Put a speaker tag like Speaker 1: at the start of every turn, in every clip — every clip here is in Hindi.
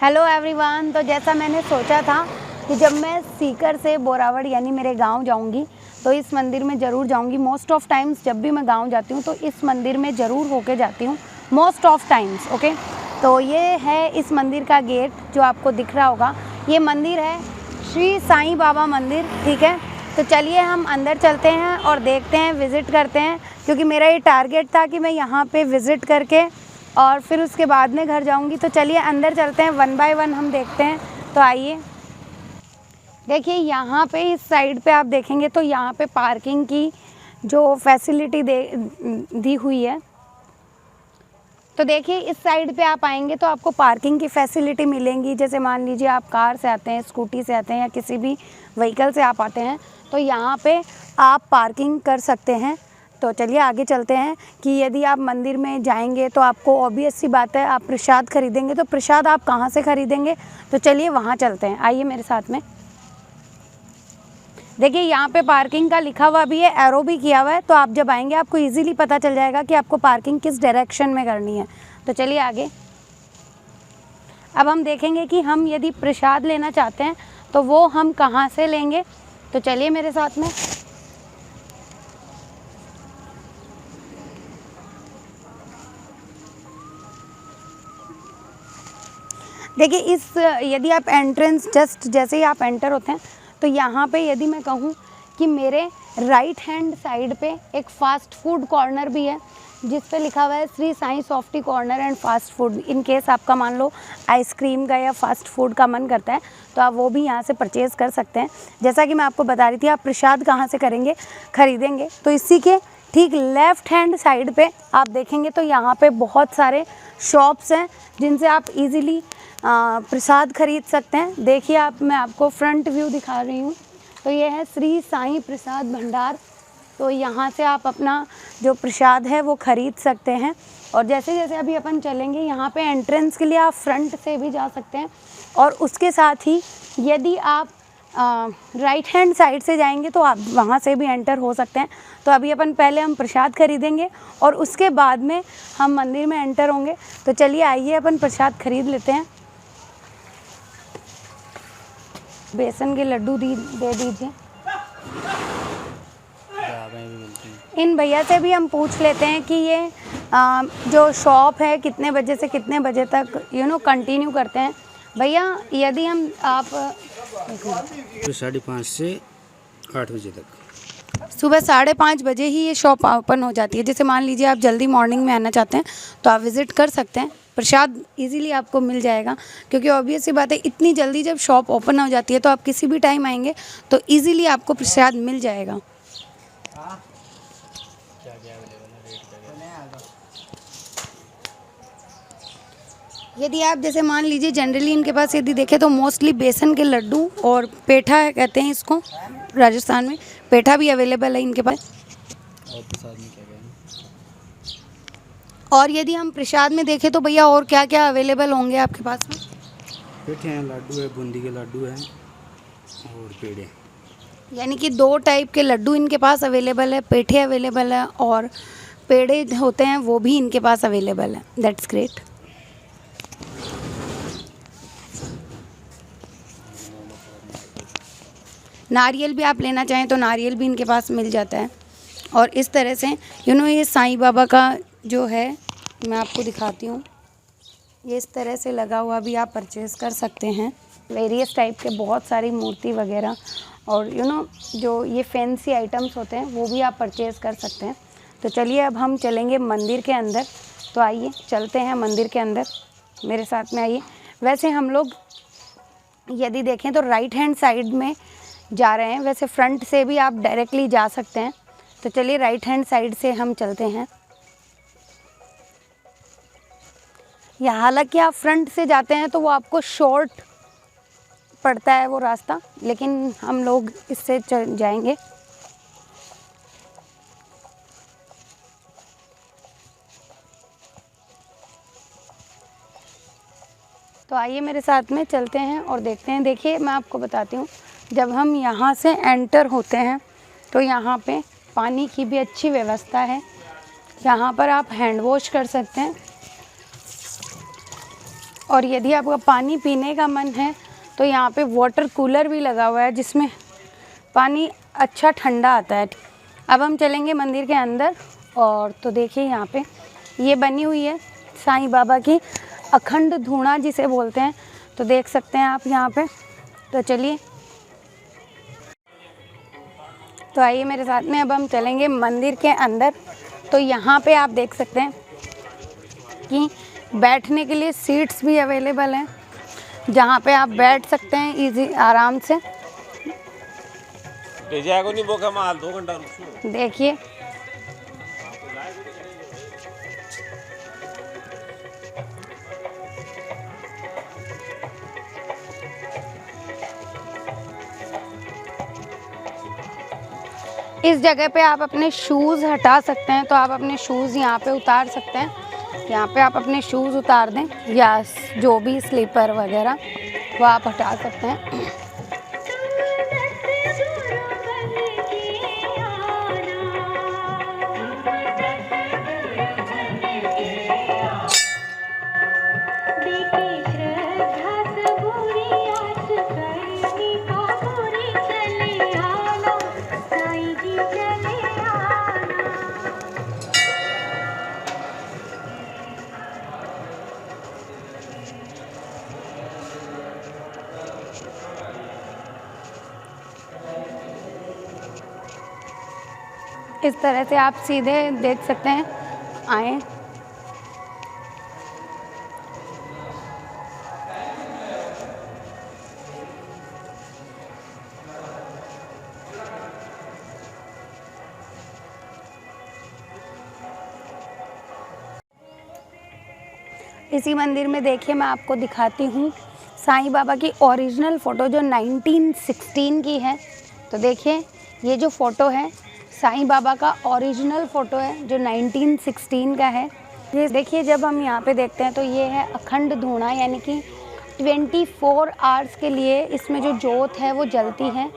Speaker 1: Hello everyone. तो जैसा मैंने सोचा था कि जब मैं सीकर से बोरावड़ यानी मेरे गांव जाऊंगी तो इस मंदिर में ज़रूर जाऊंगी। मोस्ट ऑफ टाइम्स जब भी मैं गांव जाती हूं तो इस मंदिर में ज़रूर होके जाती हूं, मोस्ट ऑफ टाइम्स। ओके, तो ये है इस मंदिर का गेट जो आपको दिख रहा होगा। ये मंदिर है श्री साईं बाबा मंदिर, ठीक है। तो चलिए हम अंदर चलते हैं और देखते हैं, विज़िट करते हैं, क्योंकि मेरा ये टारगेट था कि मैं यहाँ पे विज़िट करके और फिर उसके बाद में घर जाऊंगी। तो चलिए अंदर चलते हैं, वन बाय वन हम देखते हैं। तो आइए, देखिए यहाँ पे इस साइड पे आप देखेंगे तो यहाँ पे पार्किंग की जो फैसिलिटी दी हुई है। तो देखिए इस साइड पे आप आएंगे तो आपको पार्किंग की फैसिलिटी मिलेंगी। जैसे मान लीजिए आप कार से आते हैं, स्कूटी से आते हैं या किसी भी व्हीकल से आप आते हैं तो यहाँ पे आप पार्किंग कर सकते हैं। तो चलिए आगे चलते हैं कि यदि आप मंदिर में जाएंगे तो आपको ऑब्वियस सी बात है आप प्रसाद खरीदेंगे। तो प्रसाद आप कहाँ से खरीदेंगे, तो चलिए वहाँ चलते हैं, आइए मेरे साथ में। देखिए यहाँ पे पार्किंग का लिखा हुआ भी है, एरो भी किया हुआ है। तो आप जब आएंगे आपको इजीली पता चल जाएगा कि आपको पार्किंग किस डायरेक्शन में करनी है। तो चलिए आगे, अब हम देखेंगे कि हम यदि प्रसाद लेना चाहते हैं तो वो हम कहाँ से लेंगे। तो चलिए मेरे साथ में। देखिए इस यदि आप एंट्रेंस जस्ट जैसे ही आप एंटर होते हैं तो यहाँ पे यदि मैं कहूँ कि मेरे राइट हैंड साइड पे एक फ़ास्ट फूड कॉर्नर भी है जिस पे लिखा हुआ है Shri Sai softy corner and fast food. In case आपका मान लो आइसक्रीम का या फास्ट फूड का मन करता है तो आप वो भी यहाँ से परचेज़ कर सकते हैं। जैसा कि मैं आपको बता रही थी, आप प्रसाद कहाँ से खरीदेंगे तो इसी के ठीक लेफ़्ट हैंड साइड पे आप देखेंगे तो यहाँ पे बहुत सारे शॉप्स हैं जिनसे आप इजीली प्रसाद खरीद सकते हैं। देखिए मैं आपको फ्रंट व्यू दिखा रही हूँ। तो ये है श्री साईं प्रसाद भंडार। तो यहाँ से आप अपना जो प्रसाद है वो खरीद सकते हैं। और जैसे जैसे अभी अपन चलेंगे यहाँ पे एंट्रेंस के लिए आप फ्रंट से भी जा सकते हैं। और उसके साथ ही यदि आप राइट हैंड साइड से जाएंगे तो आप वहाँ से भी एंटर हो सकते हैं। तो अभी अपन पहले हम प्रसाद खरीदेंगे और उसके बाद में हम मंदिर में एंटर होंगे। तो चलिए आइए अपन प्रसाद खरीद लेते हैं। बेसन के लड्डू दे दीजिए। इन भैया से भी हम पूछ लेते हैं कि ये जो शॉप है कितने बजे से कितने बजे तक कंटिन्यू करते हैं। भैया यदि हम आप
Speaker 2: 5:30 से 8 बजे तक,
Speaker 1: सुबह 5:30 बजे ही ये शॉप ओपन हो जाती है। जैसे मान लीजिए आप जल्दी मॉर्निंग में आना चाहते हैं तो आप विज़िट कर सकते हैं, प्रसाद इजीली आपको मिल जाएगा। क्योंकि ऑब्वियस सी बात है इतनी जल्दी जब शॉप ओपन हो जाती है तो आप किसी भी टाइम आएंगे तो इजीली आपको प्रसाद मिल जाएगा। यदि आप जैसे मान लीजिए जनरली इनके पास यदि देखें तो मोस्टली बेसन के लड्डू और पेठा कहते हैं इसको, राजस्थान में पेठा भी अवेलेबल है इनके पास।
Speaker 2: और प्रसाद में क्या क्या
Speaker 1: और यदि हम प्रसाद में देखें तो भैया और क्या क्या अवेलेबल होंगे आपके पास में?
Speaker 2: पेठे हैं, लड्डू है, बूंदी के लड्डू हैं और पेड़े।
Speaker 1: यानी कि 2 टाइप के लड्डू इनके पास अवेलेबल है, पेठे अवेलेबल है और पेड़े होते हैं वो भी इनके पास अवेलेबल है। That's great. नारियल भी आप लेना चाहें तो नारियल भी इनके पास मिल जाता है। और इस तरह से ये साईं बाबा का जो है मैं आपको दिखाती हूँ, ये इस तरह से लगा हुआ भी आप परचेज़ कर सकते हैं। वेरियस टाइप के बहुत सारी मूर्ति वगैरह और जो ये फैंसी आइटम्स होते हैं वो भी आप परचेज़ कर सकते हैं। तो चलिए अब हम चलेंगे मंदिर के अंदर। तो आइए चलते हैं मंदिर के अंदर, मेरे साथ में आइए। वैसे हम लोग यदि देखें तो राइट हैंड साइड में जा रहे हैं, वैसे फ्रंट से भी आप डायरेक्टली जा सकते हैं। तो चलिए राइट हैंड साइड से हम चलते हैं। या हालांकि आप फ्रंट से जाते हैं तो वो आपको शॉर्ट पड़ता है वो रास्ता, लेकिन हम लोग इससे जाएंगे। तो आइए मेरे साथ में चलते हैं और देखते हैं। देखिए मैं आपको बताती हूँ, जब हम यहाँ से एंटर होते हैं तो यहाँ पे पानी की भी अच्छी व्यवस्था है। यहाँ पर आप हैंड वॉश कर सकते हैं और यदि आपका पानी पीने का मन है तो यहाँ पे वाटर कूलर भी लगा हुआ है जिसमें पानी अच्छा ठंडा आता है। अब हम चलेंगे मंदिर के अंदर और तो देखिए यहाँ पे ये बनी हुई है साईं बाबा की अखंड धूना जिसे बोलते हैं, तो देख सकते हैं आप यहाँ पे। तो चलिए, तो आइए मेरे साथ में, अब हम चलेंगे मंदिर के अंदर। तो यहाँ पे आप देख सकते हैं कि बैठने के लिए सीट्स भी अवेलेबल हैं जहाँ पे आप बैठ सकते हैं इजी आराम से। देखिए इस जगह पे आप अपने शूज़ हटा सकते हैं, तो आप अपने शूज़ यहाँ पे उतार सकते हैं। यहाँ पे आप अपने शूज़ उतार दें या जो भी स्लीपर वगैरह वो आप हटा सकते हैं। इस तरह से आप सीधे देख सकते हैं आए। इसी मंदिर में देखिए मैं आपको दिखाती हूँ साईं बाबा की ओरिजिनल फ़ोटो जो 1916 की है। तो देखिए ये जो फ़ोटो है साईं बाबा का ओरिजिनल फ़ोटो है जो 1916 का है। ये देखिए जब हम यहाँ पे देखते हैं तो ये है अखंड धूना, यानी कि 24 आवर्स के लिए इसमें जो जोत है वो जलती है,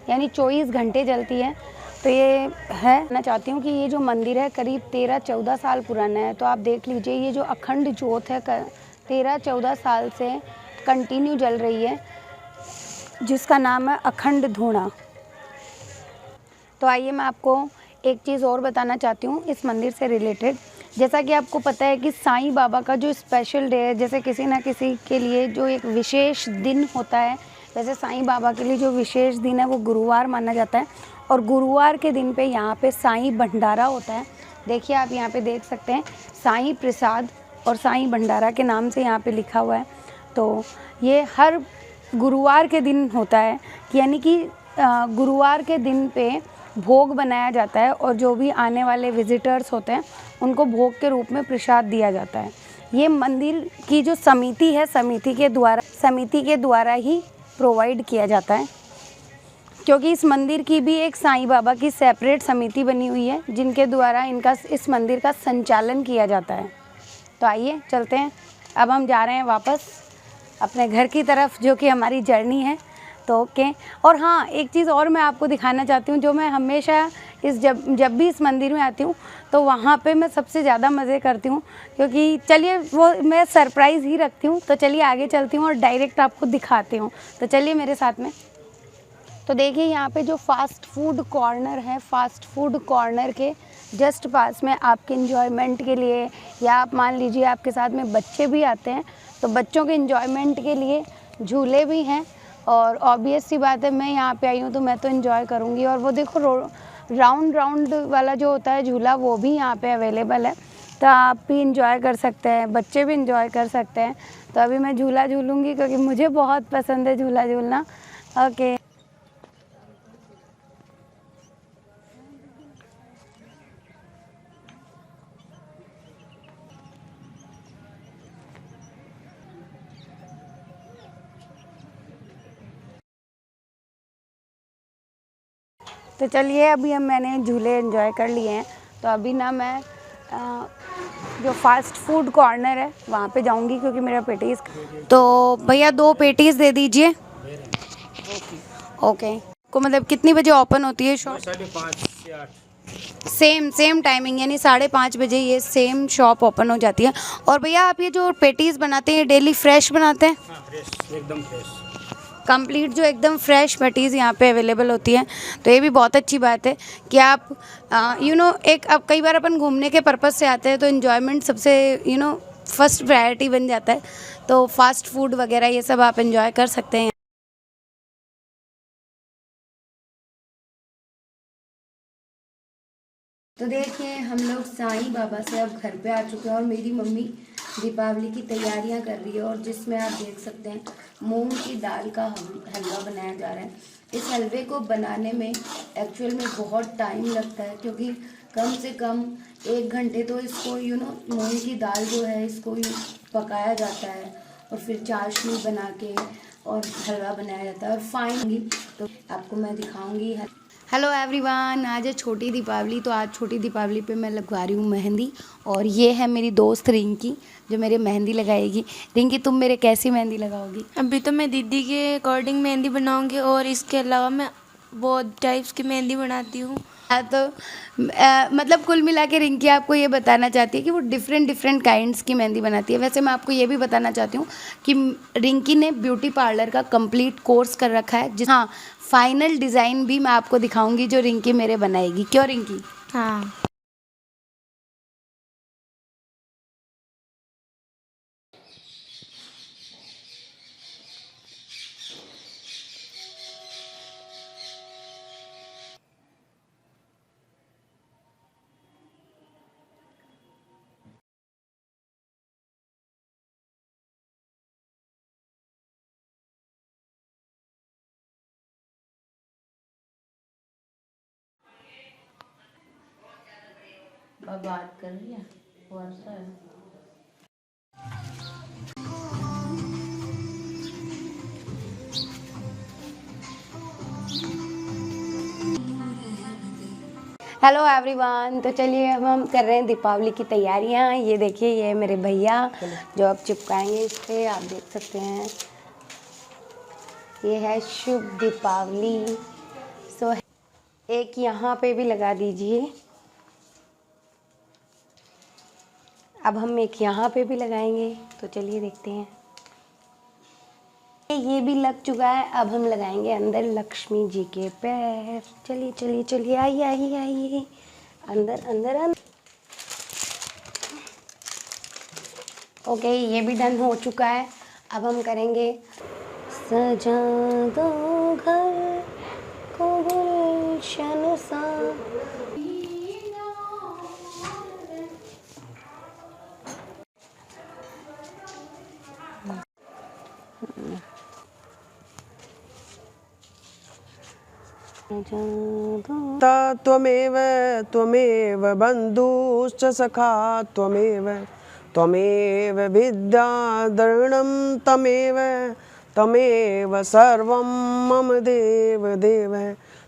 Speaker 1: यानी 24 घंटे जलती है। तो ये है, मैं चाहती हूँ कि ये जो मंदिर है करीब 13-14 साल पुराना है। तो आप देख लीजिए ये जो अखंड जोत है 13-14 साल से कंटिन्यू जल रही है, जिसका नाम है अखंड धूना। तो आइए मैं आपको एक चीज़ और बताना चाहती हूँ इस मंदिर से रिलेटेड। जैसा कि आपको पता है कि साईं बाबा का जो स्पेशल डे है, जैसे किसी ना किसी के लिए जो एक विशेष दिन होता है, वैसे साईं बाबा के लिए जो विशेष दिन है वो गुरुवार माना जाता है। और गुरुवार के दिन पे यहाँ पे साईं भंडारा होता है। देखिए आप यहाँ पे देख सकते हैं साईं प्रसाद और साईं भंडारा के नाम से यहाँ पे लिखा हुआ है। तो ये हर गुरुवार के दिन होता है, यानी कि गुरुवार के दिन पे भोग बनाया जाता है और जो भी आने वाले विजिटर्स होते हैं उनको भोग के रूप में प्रसाद दिया जाता है। ये मंदिर की जो समिति है, समिति के द्वारा ही प्रोवाइड किया जाता है, क्योंकि इस मंदिर की भी एक साईं बाबा की सेपरेट समिति बनी हुई है जिनके द्वारा इस मंदिर का संचालन किया जाता है। तो आइए चलते हैं, अब हम जा रहे हैं वापस अपने घर की तरफ, जो कि हमारी जर्नी है। तो ओके। और हाँ, एक चीज़ और मैं आपको दिखाना चाहती हूँ जो मैं हमेशा जब भी इस मंदिर में आती हूँ तो वहाँ पे मैं सबसे ज़्यादा मज़े करती हूँ, क्योंकि चलिए वो मैं सरप्राइज़ ही रखती हूँ। तो चलिए आगे चलती हूँ और डायरेक्ट आपको दिखाती हूँ। तो चलिए मेरे साथ में। तो देखिए यहाँ पे जो फास्ट फूड कॉर्नर है, फास्ट फूड कॉर्नर के जस्ट पास में आपके इन्जॉयमेंट के लिए, या आप मान लीजिए आपके साथ में बच्चे भी आते हैं तो बच्चों के इन्जॉयमेंट के लिए झूले भी हैं। और ऑब्वियस सी बात है, मैं यहाँ पे आई हूँ तो मैं तो इन्जॉय करूँगी। और वो देखो राउंड वाला जो होता है झूला, वो भी यहाँ पे अवेलेबल है, तो आप भी इंजॉय कर सकते हैं, बच्चे भी इंजॉय कर सकते हैं। तो अभी मैं झूला झूलूँगी क्योंकि मुझे बहुत पसंद है झूला झूलना। ओके। तो चलिए अभी मैंने झूले एंजॉय कर लिए हैं, तो अभी ना मैं जो फास्ट फूड कॉर्नर है वहाँ पे जाऊँगी, क्योंकि मेरा पेटीज़। तो भैया 2 पेटीज़ दे दीजिए। ओके। को मतलब कितनी बजे ओपन होती है शॉप?
Speaker 2: 5:30 से 8।
Speaker 1: सेम टाइमिंग, यानी 5:30 बजे ये सेम शॉप ओपन हो जाती है। और भैया आप ये जो पेटीज़ बनाते हैं डेली फ्रेश बनाते हैं?
Speaker 2: हाँ फ्रेश, एकदम फ्रेश।
Speaker 1: कंप्लीट जो एकदम फ्रेश पेटीज़ यहाँ पे अवेलेबल होती हैं, तो ये भी बहुत अच्छी बात है कि आप एक अब कई बार अपन घूमने के पर्पज़ से आते हैं तो इन्जॉयमेंट सबसे फर्स्ट प्रायोरिटी बन जाता है, तो फास्ट फूड वगैरह ये सब आप इन्जॉय कर सकते हैं। तो देखिए हम लोग साईं बाबा से अब घर पे आ चुके हैं और मेरी मम्मी दीपावली की तैयारियां कर रही है, और जिसमें आप देख सकते हैं मूंग की दाल का हलवा बनाया जा रहा है। इस हलवे को बनाने में एक्चुअल में बहुत टाइम लगता है, क्योंकि कम से कम 1 घंटे तो इसको मूंग की दाल जो है इसको पकाया जाता है, और फिर चाशनी बना के और हलवा बनाया जाता है, और फाइनली तो आपको मैं दिखाऊंगी। हेलो एवरीवन, आज है छोटी दीपावली, तो आज छोटी दीपावली पे मैं लगवा रही हूँ मेहंदी, और ये है मेरी दोस्त रिंकी जो मेरे मेहंदी लगाएगी। रिंकी तुम मेरे कैसी मेहंदी लगाओगी?
Speaker 3: अभी तो मैं दीदी के अकॉर्डिंग मेहंदी बनाऊंगी, और इसके अलावा मैं बहुत टाइप्स की मेहंदी बनाती हूँ।
Speaker 1: तो मतलब कुल मिला के रिंकी आपको ये बताना चाहती है कि वो डिफरेंट काइंड्स की मेहंदी बनाती है। वैसे मैं आपको ये भी बताना चाहती हूँ कि रिंकी ने ब्यूटी पार्लर का कंप्लीट कोर्स कर रखा है। हाँ, फाइनल डिज़ाइन भी मैं आपको दिखाऊंगी जो रिंकी मेरे बनाएगी। क्यों रिंकी?
Speaker 3: हाँ।
Speaker 1: बात कर रही है वर्षा है। हेलो एवरीवन, तो चलिए अब हम कर रहे हैं दीपावली की तैयारियां। ये देखिए, ये है मेरे भैया जो अब चिपकाएंगे इस पे, आप देख सकते हैं। ये है शुभ दीपावली। सो एक यहाँ पे भी लगा दीजिए। अब हम एक यहाँ पे भी लगाएंगे, तो चलिए देखते हैं। ये भी लग चुका है, अब हम लगाएंगे अंदर लक्ष्मी जी के पैर। चलिए चलिए चलिए, आइए आइए आइए, अंदर अंदर अंदर। ओके, ये भी डन हो चुका है। अब हम करेंगे सजा दो घर को गुलशन सा।
Speaker 4: त्वमेव त्वमेव बन्धुश्च सखा त्वमेव त्वमेव विद्याधरणं तमेव तमेव सर्वं मम देव देव।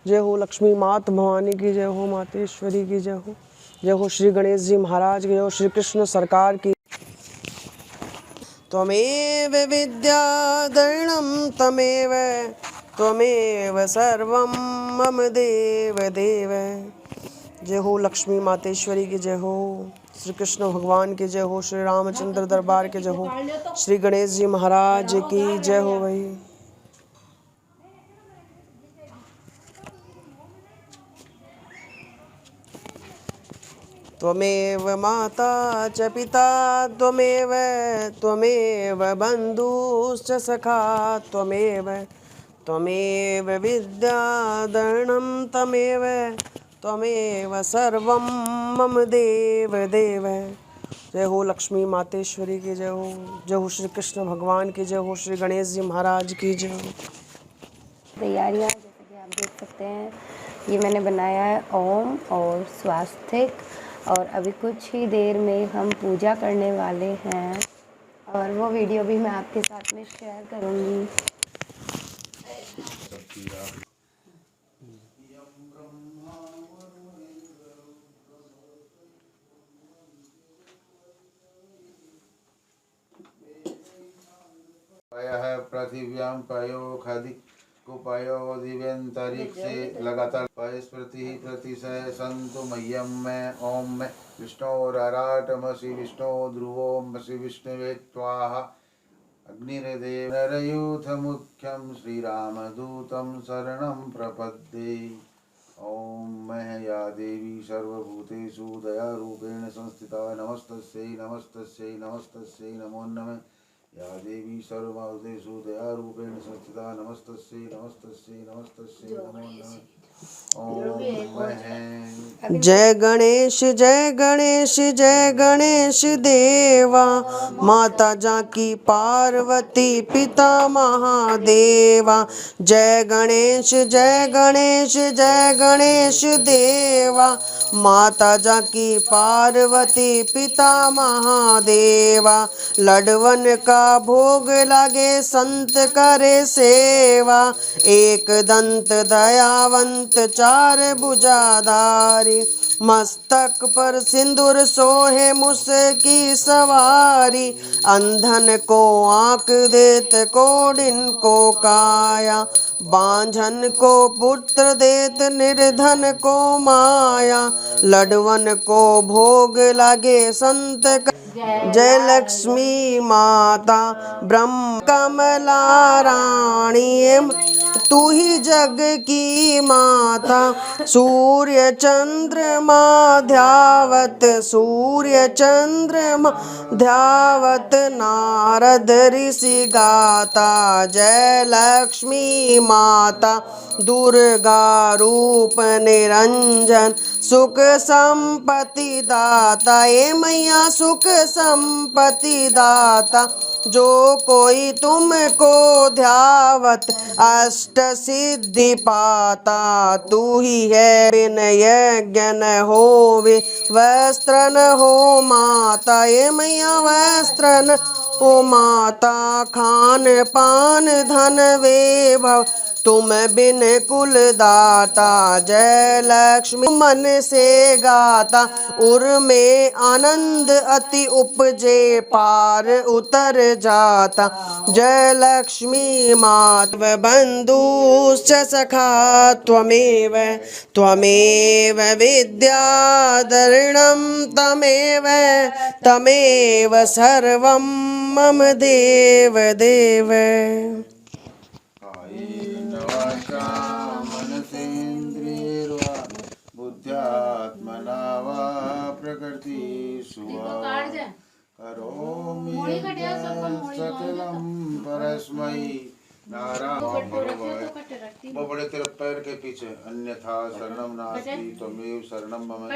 Speaker 4: जय हो लक्ष्मी मात भवानी की जय हो, मातेश्वरी की जय हो श्री गणेश जी महाराज की जय हो, श्री कृष्ण सरकार की। त्वमेव विद्याधरणं तमेव त्वमेव सर्वं मम देव देव। जय हो लक्ष्मी मातेश्वरी की जय हो, श्री कृष्ण भगवान की जय हो, श्री रामचंद्र दरबार के जय हो, श्री गणेश जी महाराज की जय हो। भाई त्वमेव माता च पिता त्वमेव त्वमेव बन्धुश्च सखा त्वमेव त्वमेव विद्याधरणं तमेव त्वमेव सर्वं मम देव देव। जय हो लक्ष्मी मातेश्वरी की जय हो श्री कृष्ण भगवान की जय हो, श्री गणेश जी महाराज की जय हो।
Speaker 1: तैयारियाँ जैसे कि आप देख सकते हैं, ये मैंने बनाया है ओम और स्वास्तिक, और अभी कुछ ही देर में हम पूजा करने वाले हैं, और वो वीडियो भी मैं आपके साथ में शेयर करूँगी।
Speaker 5: पृथिव्यां पयो खदि कुपयो दिव्यंतरिक्षे लगातार स्मृति प्रतिशय संतु मह्यम में ओम में विष्णोराराटमसि विष्णु ध्रुवोमसि विष्णुवे स्वाहा अग्निर्देव नरयूथ मुख्यम श्रीरामदूतं शरणं प्रपद्ये। ओम मैं या देवी सर्वभूतेषु दयारूपेण संस्थिता नमस्तस्यै नमस्तस्यै नमस्तस्यै नमो नमः। या देवी सर्वभूतेषु दयारूपेण संस्थिता नमस्तस्यै नमस्तस्यै नमस्तस्यै नमो नमः।
Speaker 4: जय गणेश जय गणेश जय गणेश देवा, माता जानकी पार्वती पिता महादेवा। जय गणेश जय गणेश जय गणेश देवा, माता जानकी पार्वती पिता महादेवा। लडवन का भोग लागे संत करे सेवा, एक दंत दयावंत चार भुजाधारी। मस्तक पर सिंदूर सोहे मुसकी सवारी, अंधन को आँख देत कोडिन को काया। बांझन को पुत्र देत निर्धन को माया, लडवन को भोग लागे संत जय लक्ष्मी माता ब्रह्म कमला रानी। तू ही जग की माता, सूर्य चंद्रमा ध्यावत सूर्य चंद्रमा ध्यावत नारद ऋषि गाता। जय लक्ष्मी माता दुर्गा रूप निरंजन, सुख संपत्ति दाता। ए मैया सुख संपत्ति दाता, जो कोई तुमको ध्यावत अष्ट सिद्धि पाता। तू ही है बिन यज्ञ न होवे वस्त्र न हो माता। ये मैया वस्त्र न हो माता, खान पान धन वैभव तुम बिन कुल दाता। जय लक्ष्मी मन से गाता, उर में आनंद अति उपजे पार उतर जाता। जय लक्ष्मी माता बंधुश्च सखा त्वमेव, त्वमेव विद्याधरणं तमेव, तमेव सर्वं मम देव देव।
Speaker 5: वाचा मनसेन्द्रियैर्वा बुद्ध्यात्मना वा प्रकृतिषु वा करोमि सकलं परस्मै नारायण। वो बड़े तेरे पैर के पीछे, अन्यथा शरणं नास्ति त्वमेव शरणं मम,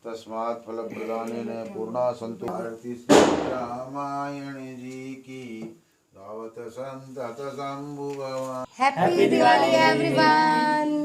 Speaker 5: तस्मात् फलप्रदानेन पूर्णा सन्तु। आरती रामायण जी की दावत संत शंभु भगवान।
Speaker 1: Happy Diwali everyone.